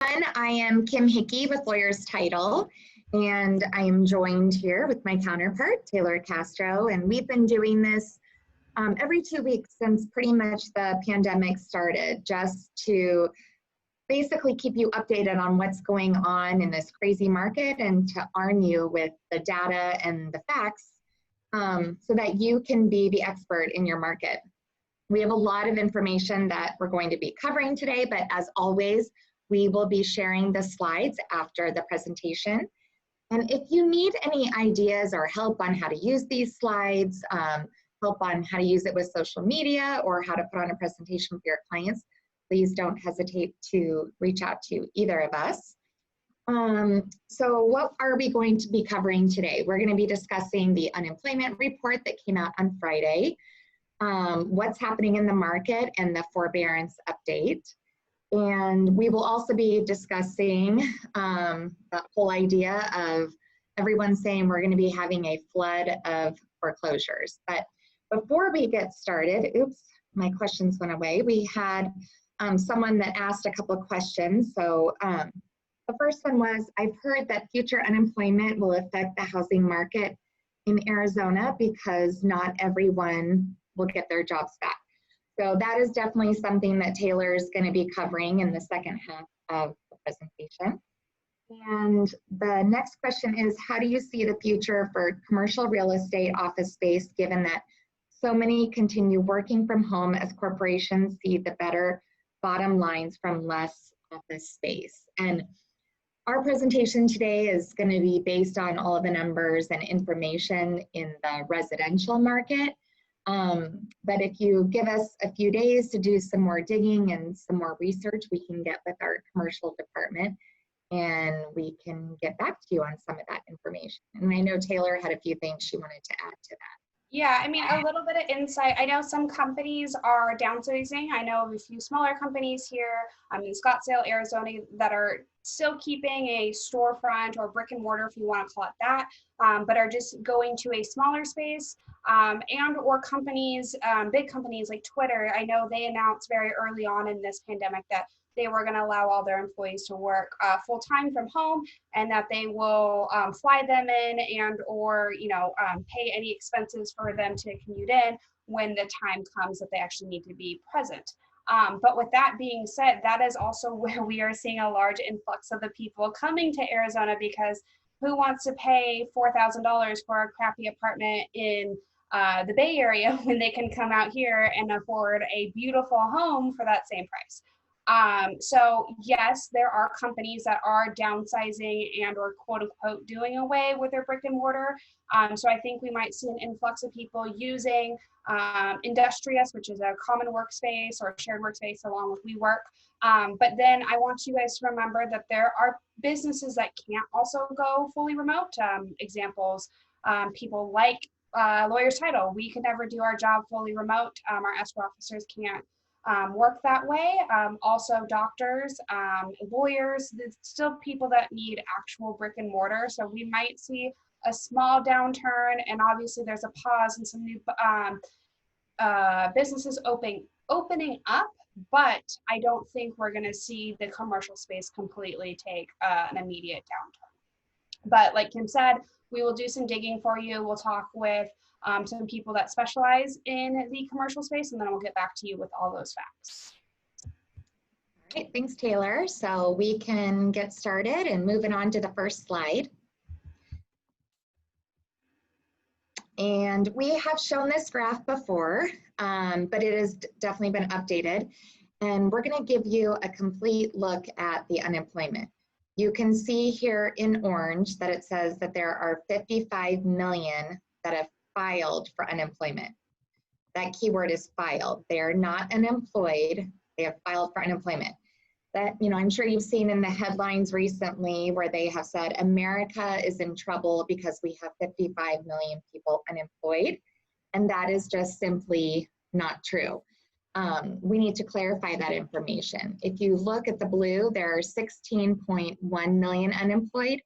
I am Kim Hickey with Lawyers Title, and I am joined here with my counterpart, Taylor Castro, and we've been doing this every 2 weeks since pretty much the pandemic started, just to basically keep you updated on what's going on in this crazy market and to arm you with the data and the facts so that you can be the expert in your market. We have a lot of information that we're going to be covering today, but as always, we will be sharing the slides after the presentation. And if you need any ideas or help on how to use these slides, help on how to use it with social media or how to put on a presentation for your clients, please don't hesitate to reach out to either of us. So what are we going to be covering today? We're going to be discussing the unemployment report that came out on Friday, what's happening in the market, and the forbearance update. And we will also be discussing the whole idea of everyone saying we're going to be having a flood of foreclosures. But before we get started, oops, my questions went away. We had someone that asked a couple of questions. So the first one was, I've heard that future unemployment will affect the housing market in Arizona because not everyone will get their jobs back. So that is definitely something that Taylor is going to be covering in the second half of the presentation. And the next question is, how do you see the future for commercial real estate office space, given that so many continue working from home as corporations see the better bottom lines from less office space? And our presentation today is going to be based on all of the numbers and information in the residential market. But if you give us a few days to do some more digging and some more research, we can get with our commercial department and we can get back to you on some of that information. And I know Taylor had a few things she wanted to add to that. Yeah, I mean, a little bit of insight. I know some companies are downsizing. I know of a few smaller companies here in Scottsdale, Arizona, that are still keeping a storefront or brick and mortar, if you want to call it that, but are just going to a smaller space. And or companies, big companies like Twitter, I know they announced very early on in this pandemic that they were going to allow all their employees to work full-time from home, and that they will fly them in and or pay any expenses for them to commute in when the time comes that they actually need to be present. But with that being said, that is also where we are seeing a large influx of the people coming to Arizona, because who wants to pay $4,000 for a crappy apartment in the Bay Area when they can come out here and afford a beautiful home for that same price? So yes, there are companies that are downsizing and or quote unquote doing away with their brick and mortar. So I think we might see an influx of people using Industrious, which is a common workspace or shared workspace along with WeWork. But then I want you guys to remember that there are businesses that can't also go fully remote. Examples, people like Lawyers Title. We could never do our job fully remote. Our escrow officers can't work that way. Also doctors, lawyers, there's still people that need actual brick and mortar. So we might see a small downturn, and obviously there's a pause in some new businesses opening up, but I don't think we're going to see the commercial space completely take an immediate downturn. But like Kim said, we will do some digging for you. We'll talk with some people that specialize in the commercial space, and then we'll get back to you with all those facts. All right, thanks, Taylor. So we can get started and moving on to the first slide. And we have shown this graph before, but it has definitely been updated. And we're going to give you a complete look at the unemployment. You can see here in orange that it says that there are 55 million that have filed for unemployment. That keyword is filed. They are not unemployed. They have filed for unemployment. That, I'm sure you've seen in the headlines recently where they have said America is in trouble because we have 55 million people unemployed. And that is just simply not true. We need to clarify that information. If you look at the blue, there are 16.1 million unemployed.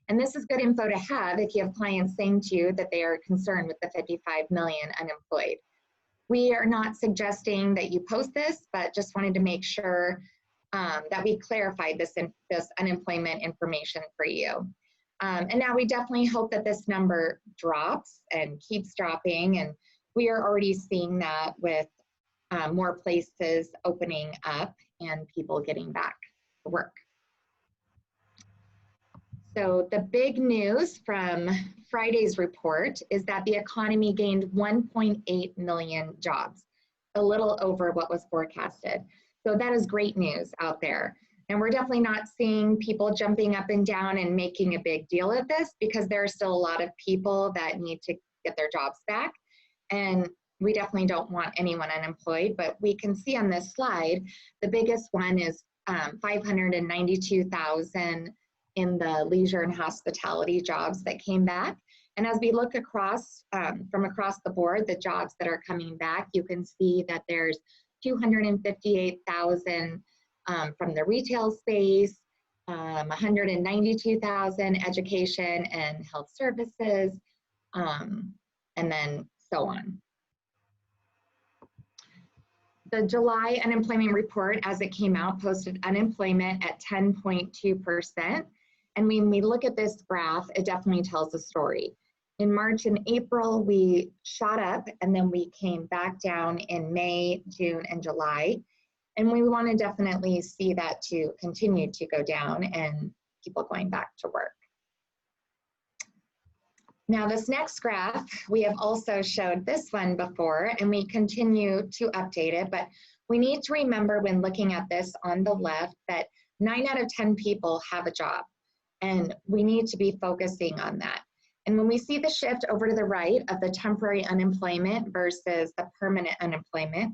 And this is good info to have if you have clients saying to you that they are concerned with the 55 million unemployed. We are not suggesting that you post this, but just wanted to make sure that we clarified this unemployment information for you. And now we definitely hope that this number drops and keeps dropping, and we are already seeing that with more places opening up and people getting back to work. So the big news from Friday's report is that the economy gained 1.8 million jobs, a little over what was forecasted. So that is great news out there. And we're definitely not seeing people jumping up and down and making a big deal of this, because there are still a lot of people that need to get their jobs back. And we definitely don't want anyone unemployed, but we can see on this slide, the biggest one is 592,000 in the leisure and hospitality jobs that came back. And as we look across, from across the board, the jobs that are coming back, you can see that there's 258,000 from the retail space, 192,000 education and health services, and then so on. The July unemployment report, as it came out, posted unemployment at 10.2%. And when we look at this graph, it definitely tells a story. In March and April, we shot up, and then we came back down in May, June, and July. And we want to definitely see that to continue to go down and people going back to work. Now this next graph, we have also showed this one before, and we continue to update it, but we need to remember when looking at this on the left that 9 out of 10 people have a job, and we need to be focusing on that. And when we see the shift over to the right of the temporary unemployment versus the permanent unemployment,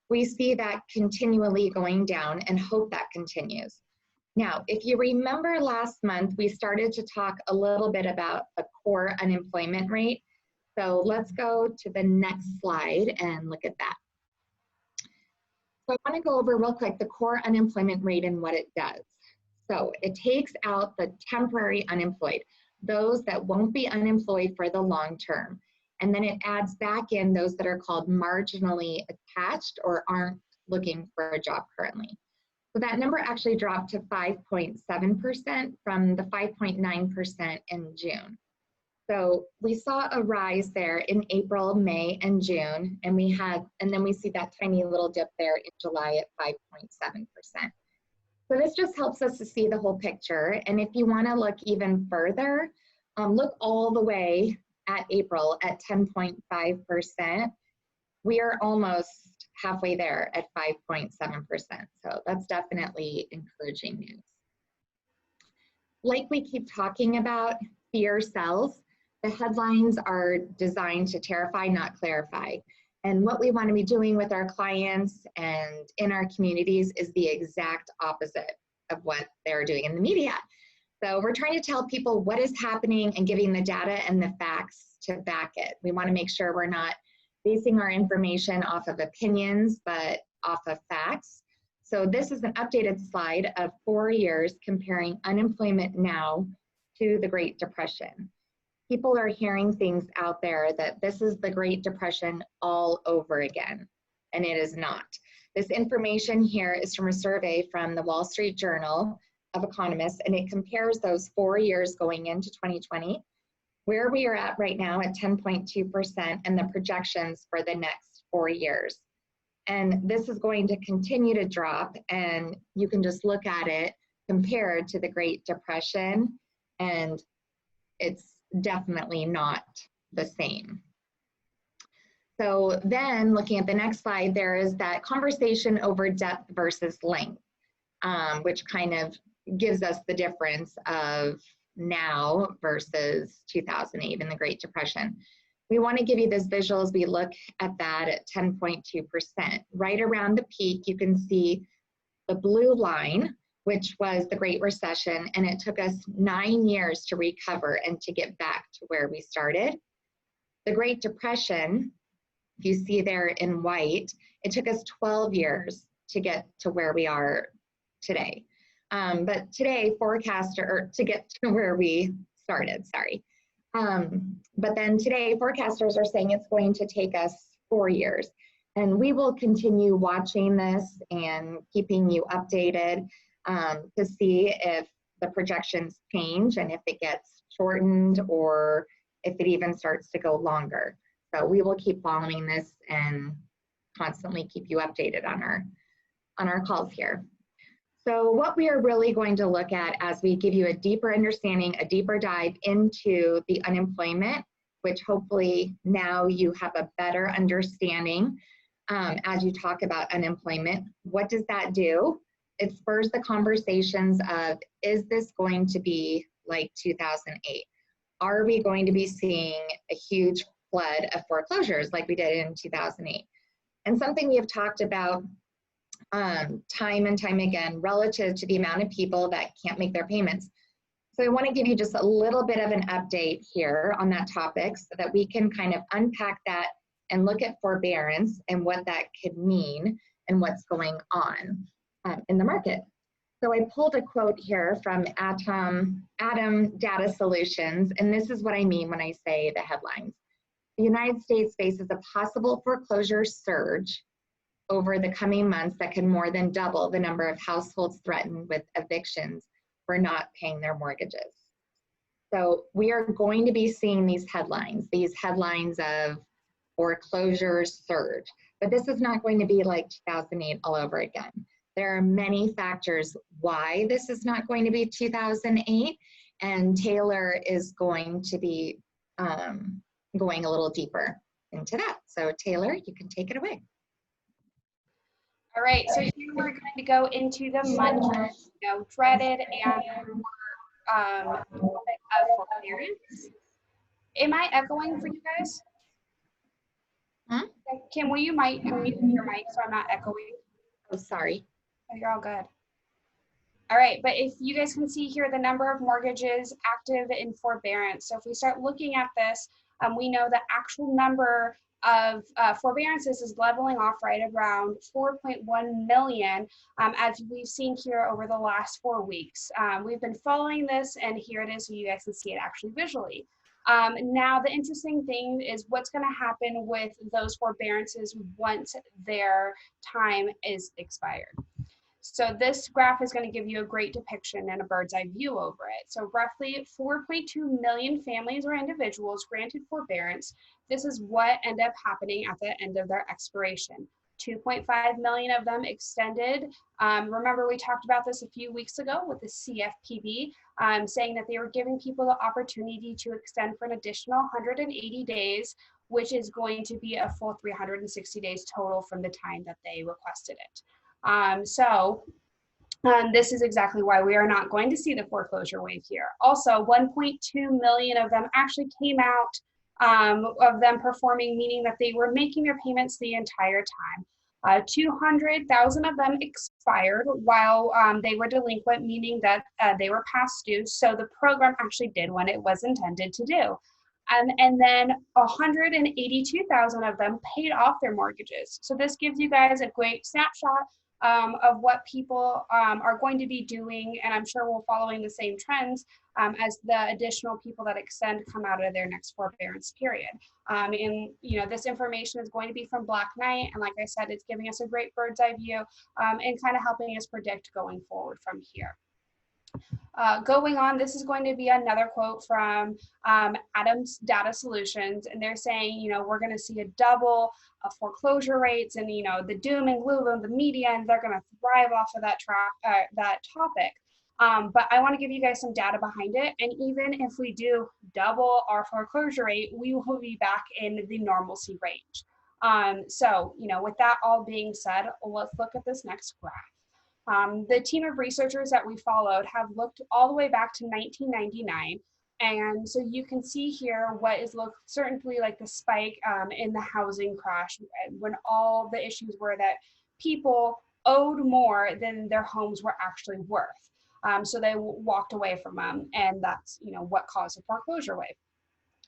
we see that continually going down and hope that continues. Now, if you remember last month, we started to talk a little bit about the core unemployment rate. So let's go to the next slide and look at that. So I want to go over real quick the core unemployment rate and what it does. So it takes out the temporary unemployed, those that won't be unemployed for the long term. And then it adds back in those that are called marginally attached or aren't looking for a job currently. So that number actually dropped to 5.7% from the 5.9% in June. So we saw a rise there in April, May, and June, and then we see that tiny little dip there in July at 5.7%. So this just helps us to see the whole picture. And if you want to look even further, look all the way at April at 10.5%. We are almost halfway there at 5.7%. So that's definitely encouraging news. Like we keep talking about, fear sells. The headlines are designed to terrify, not clarify. And what we want to be doing with our clients and in our communities is the exact opposite of what they're doing in the media. So we're trying to tell people what is happening and giving the data and the facts to back it. We want to make sure we're not basing our information off of opinions, but off of facts. So this is an updated slide of 4 years comparing unemployment now to the Great Depression. People are hearing things out there that this is the Great Depression all over again, and it is not. This information here is from a survey from the Wall Street Journal of economists, and it compares those 4 years going into 2020, where we are at right now at 10.2%, and the projections for the next 4 years. And this is going to continue to drop, and you can just look at it compared to the Great Depression, and it's definitely not the same. So then looking at the next slide, there is that conversation over depth versus length, which kind of gives us the difference of now versus 2008 and the Great Depression. We want to give you this visual as we look at that at 10.2%. Right around the peak, you can see the blue line, which was the Great Recession, and it took us 9 years to recover and to get back to where we started. The Great Depression, if you see there in white, it took us 12 years to get to where we are today. But today, to get to where we started, sorry. But then today, forecasters are saying it's going to take us 4 years. And we will continue watching this and keeping you updated to see if the projections change and if it gets shortened or if it even starts to go longer. So we will keep following this and constantly keep you updated on our calls here. So what we are really going to look at as we give you a deeper understanding, a deeper dive into the unemployment, which hopefully now you have a better understanding as you talk about unemployment. What does that do? It spurs the conversations of, is this going to be like 2008? Are we going to be seeing a huge flood of foreclosures like we did in 2008? And something we have talked about time and time again relative to the amount of people that can't make their payments. So I want to give you just a little bit of an update here on that topic so that we can kind of unpack that and look at forbearance and what that could mean and what's going on in the market. So I pulled a quote here from Atom Data Solutions, and this is what I mean when I say the headlines. The United States faces a possible foreclosure surge over the coming months that can more than double the number of households threatened with evictions for not paying their mortgages. So we are going to be seeing these headlines of foreclosures surge, but this is not going to be like 2008 all over again. There are many factors why this is not going to be 2008, and Taylor is going to be going a little deeper into that. So Taylor, you can take it away. All right, so here we're going to go into the much dreaded and topic of forbearance. Am I echoing for you guys? Huh? Kim, will you mute your mic so I'm not echoing? Oh, sorry. Oh, you're all good. All right, but if you guys can see here the number of mortgages active in forbearance. So if we start looking at this, we know the actual number of forbearances is leveling off right around 4.1 million, as we've seen here over the last 4 weeks. We've been following this, and here it is so you guys can see it actually visually. Now, the interesting thing is what's going to happen with those forbearances once their time is expired. So this graph is going to give you a great depiction and a bird's eye view over it. So roughly 4.2 million families or individuals granted forbearance. This is what ended up happening at the end of their expiration. 2.5 million of them extended. Remember, we talked about this a few weeks ago with the CFPB, saying that they were giving people the opportunity to extend for an additional 180 days, which is going to be a full 360 days total from the time that they requested it. This is exactly why we are not going to see the foreclosure wave here. Also, 1.2 million of them actually came out of them performing, meaning that they were making their payments the entire time. 200,000 of them expired while they were delinquent, meaning that they were past due. So the program actually did what it was intended to do. And then 182,000 of them paid off their mortgages. So this gives you guys a great snapshot of what people are going to be doing, and I'm sure we're following the same trends as the additional people that extend come out of their next forbearance period. And this information is going to be from Black Knight, and like I said, it's giving us a great bird's eye view and kind of helping us predict going forward from here. Going on, this is going to be another quote from Adams Data Solutions, and they're saying, we're going to see a double of foreclosure rates, and the doom and gloom of the media, and they're going to thrive off of that topic. But I want to give you guys some data behind it, and even if we do double our foreclosure rate, we will be back in the normalcy range. So, with that all being said, let's look at this next graph. The team of researchers that we followed have looked all the way back to 1999. And so you can see here what is certainly like the spike in the housing crash, when all the issues were that people owed more than their homes were actually worth. So they walked away from them, and that's what caused the foreclosure wave.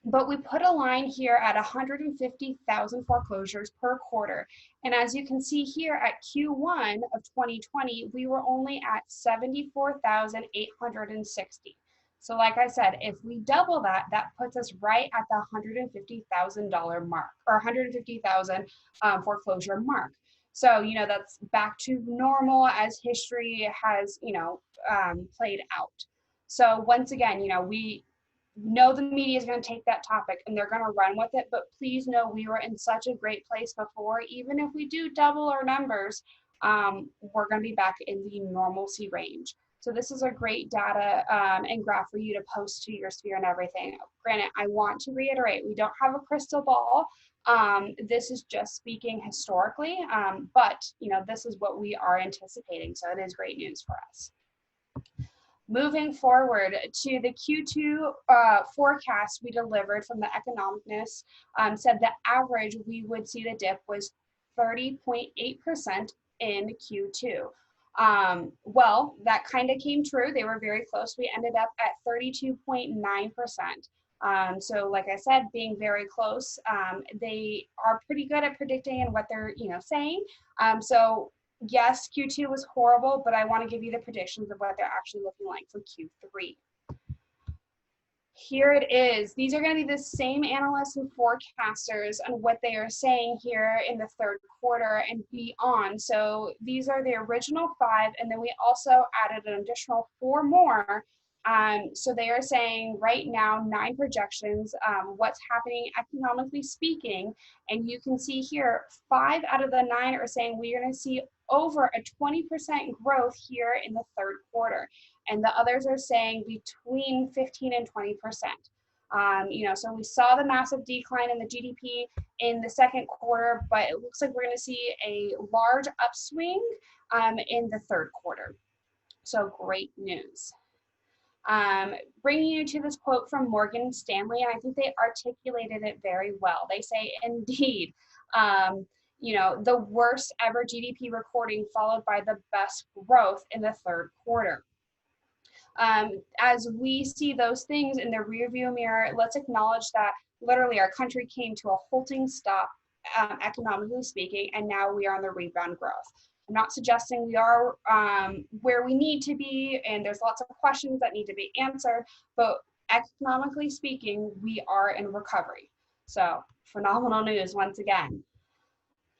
But we put a line here at 150,000 foreclosures per quarter. And as you can see here at Q1 of 2020, we were only at 74,860. So like I said, if we double that, that puts us right at the $150,000 mark, or 150,000 foreclosure mark. So, you know, that's back to normal as history has, you know, played out. So once again, you know, we know the media is going to take that topic and they're going to run with it, but please know we were in such a great place before. Even if we do double our numbers, we're going to be back in the normalcy range. So this is a great data and graph for you to post to your sphere and everything. Granted, I want to reiterate, we don't have a crystal ball. This is just speaking historically, but you know, this is what we are anticipating. So it is great news for us. Moving forward to the Q2 forecast we delivered from the Economist, said the average we would see the dip was 30.8% in Q2. Well, that kind of came true. They were very close. We ended up at 32.9%. So like I said, being very close, they are pretty good at predicting and what they're, you know, saying. So yes, Q2 was horrible, but I want to give you the predictions of what they're actually looking like for Q3. Here it is. These are going to be the same analysts and forecasters and what they are saying here in the third quarter and beyond. So these are the original 5, and then we also added an additional 4 more. So they are saying right now 9 projections, what's happening economically speaking. And you can see here 5 out of the 9 are saying we're going to see over a 20% growth here in the third quarter. And the others are saying between 15 and 20%. You know, so we saw the massive decline in the GDP in the second quarter, but it looks like we're going to see a large upswing in the third quarter. So great news. Bringing you to this quote from Morgan Stanley, and I think they articulated it very well. They say, indeed, you know, the worst ever GDP recording followed by the best growth in the third quarter. As we see those things in the rearview mirror, let's acknowledge that literally our country came to a halting stop, economically speaking, and now we are on the rebound growth. I'm not suggesting we are where we need to be, and there's lots of questions that need to be answered, but economically speaking, we are in recovery. So phenomenal news once again.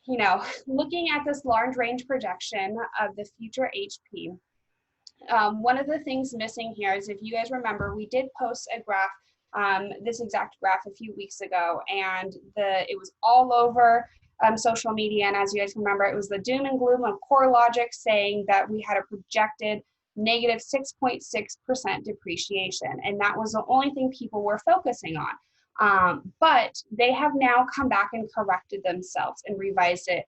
You know, looking at this large range projection of the future HP, one of the things missing here is, if you guys remember, we did post a graph, this exact graph a few weeks ago, and it was all over social media. And as you guys remember, it was the doom and gloom of CoreLogic saying that we had a projected negative 6.6% depreciation. And that was the only thing people were focusing on. But they have now come back and corrected themselves and revised it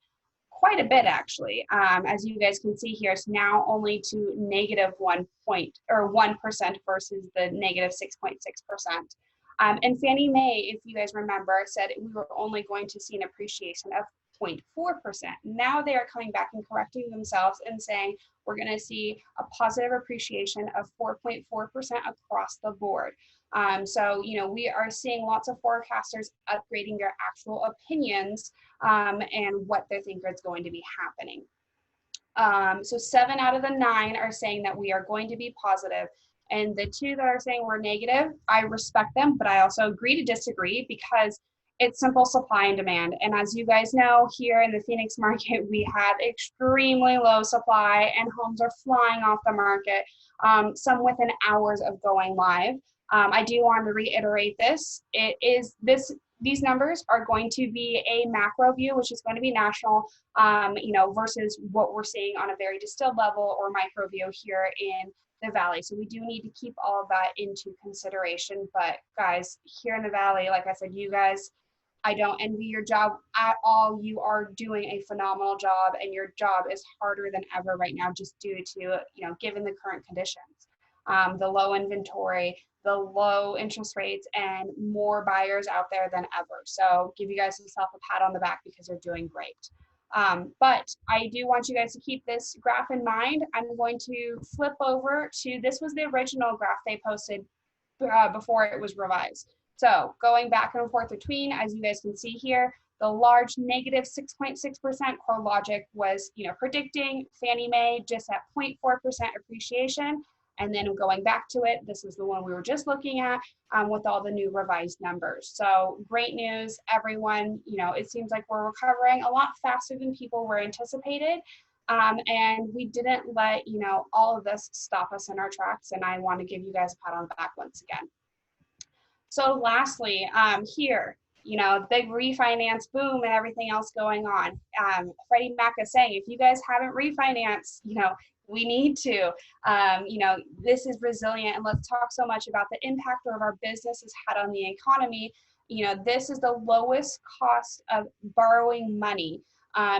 quite a bit, actually. As you guys can see here, it's now only to negative 1% versus the negative 6.6%. And Fannie Mae, if you guys remember, said we were only going to see an appreciation of 0.4%. Now they are coming back and correcting themselves and saying we're going to see a positive appreciation of 4.4% across the board. So, you know, we are seeing lots of forecasters upgrading their actual opinions and what they think is going to be happening. So 7 out of the 9 are saying that we are going to be positive. And the 2 that are saying we're negative, I respect them, but I also agree to disagree, because it's simple supply and demand. And as you guys know, here in the Phoenix market, we have extremely low supply and homes are flying off the market, some within hours of going live. I do want to reiterate this. These numbers are going to be a macro view, which is going to be national, you know, versus what we're seeing on a very distilled level or micro view here in the Valley. So we do need to keep all of that into consideration. But guys, here in the Valley, like I said, you guys, I don't envy your job at all. You are doing a phenomenal job, and your job is harder than ever right now, just due to, you know, given the current conditions, the low inventory, the low interest rates, and more buyers out there than ever. So give you guys yourself a pat on the back, because you're doing great. But I do want you guys to keep this graph in mind. I'm going to flip over to, this was the original graph they posted before it was revised. So going back and forth between, as you guys can see here, the large negative 6.6% CoreLogic was, you know, predicting Fannie Mae just at 0.4% appreciation. And then going back to it, this is the one we were just looking at with all the new revised numbers. So great news, everyone. You know, it seems like we're recovering a lot faster than people were anticipated. And we didn't let, you know, all of this stop us in our tracks. And I want to give you guys a pat on the back once again. So lastly, here, you know, big refinance boom and everything else going on. Freddie Mac is saying, if you guys haven't refinanced, you know, we need to. You know, this is resilient, and let's talk so much about the impact of our business has had on the economy. You know, this is the lowest cost of borrowing money.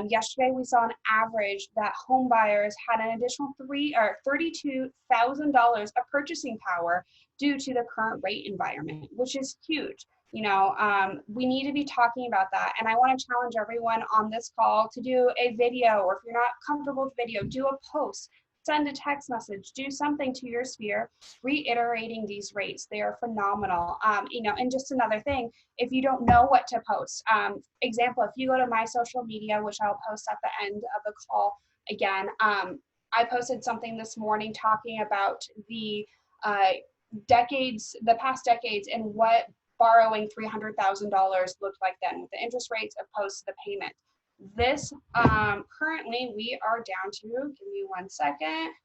Yesterday, we saw an average that home buyers had an additional $32,000 of purchasing power due to the current rate environment, which is huge. You know, we need to be talking about that. And I want to challenge everyone on this call to do a video, or if you're not comfortable with video, do a post, send a text message, do something to your sphere, reiterating these rates. They are phenomenal. You know, and just another thing, if you don't know what to post, example, if you go to my social media, which I'll post at the end of the call again, I posted something this morning talking about the past decades and what borrowing $300,000 looked like then with the interest rates opposed to the payment. This currently we are down to, give me 1 second.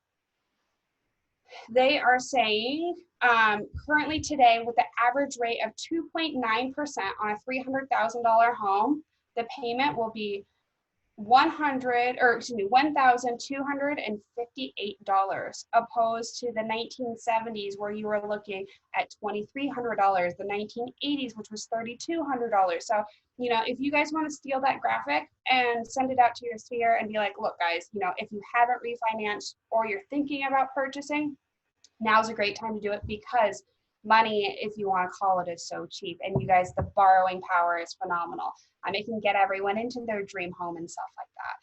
They are saying currently today with the average rate of 2.9% on a $300,000 home, the payment will be $1,258 opposed to the 1970s where you were looking at $2,300, the 1980s, which was $3,200. So, you know, if you guys want to steal that graphic and send it out to your sphere and be like, look, guys, you know, if you haven't refinanced or you're thinking about purchasing, now's a great time to do it because money, if you want to call it, is so cheap. And you guys, the borrowing power is phenomenal. It can get everyone into their dream home and stuff like that.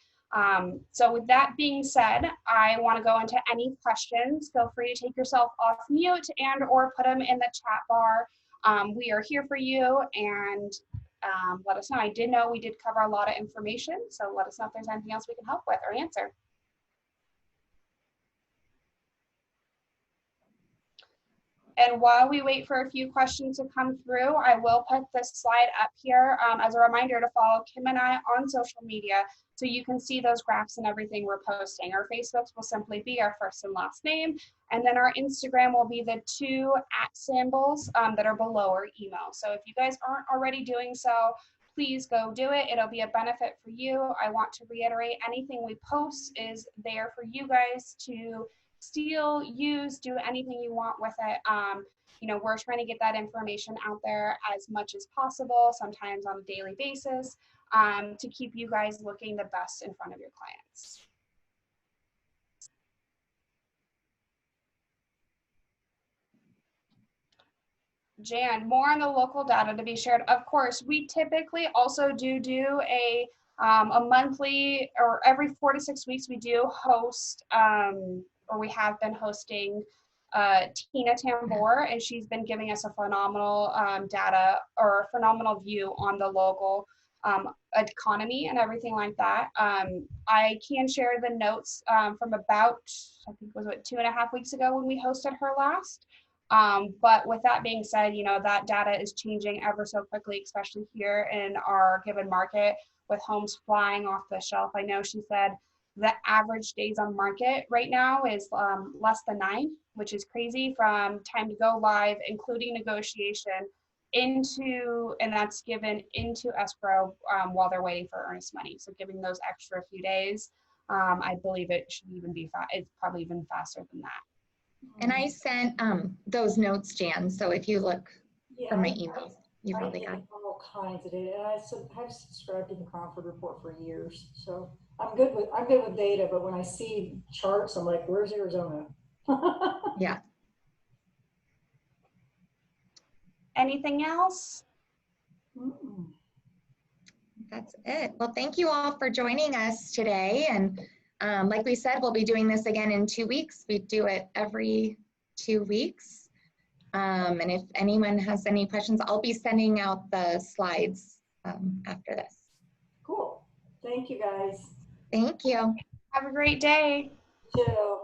So with that being said, I want to go into any questions. Feel free to take yourself off mute and or put them in the chat bar. We are here for you, and let us know. I did know we did cover a lot of information, so let us know if there's anything else we can help with or answer. And while we wait for a few questions to come through, I will put this slide up here as a reminder to follow Kim and I on social media so you can see those graphs and everything we're posting. Our Facebooks will simply be our first and last name, and then our Instagram will be the 2 @ symbols that are below our email. So if you guys aren't already doing so, please go do it. It'll be a benefit for you. I want to reiterate, anything we post is there for you guys to steal, use, do anything you want with it. You know, we're trying to get that information out there as much as possible, sometimes on a daily basis, to keep you guys looking the best in front of your clients. Jan, more on the local data to be shared. Of course, we typically also do a monthly, or every 4 to 6 weeks, we do host, or we have been hosting Tina Tambor, and she's been giving us a phenomenal data, or a phenomenal view on the local economy and everything like that. I can share the notes from about, I think it was 2.5 weeks ago when we hosted her last. But with that being said, you know, that data is changing ever so quickly, especially here in our given market with homes flying off the shelf. I know she said the average days on market right now is less than 9, which is crazy, from time to go live, including negotiation, into, and that's given into escrow while they're waiting for earnest money. So giving those extra few days, I believe it should even be, it's probably even faster than that. And I sent those notes, Jan, so if you look for my emails, you probably got it. All kinds of data, and I've subscribed to the Crawford Report for years, so I'm good with data. But when I see charts, I'm like, "Where's Arizona?" Yeah. Anything else? That's it. Well, thank you all for joining us today. And like we said, we'll be doing this again in 2 weeks. We do it every 2 weeks. And if anyone has any questions, I'll be sending out the slides after this. Cool. Thank you, guys. Thank you. Have a great day. You too.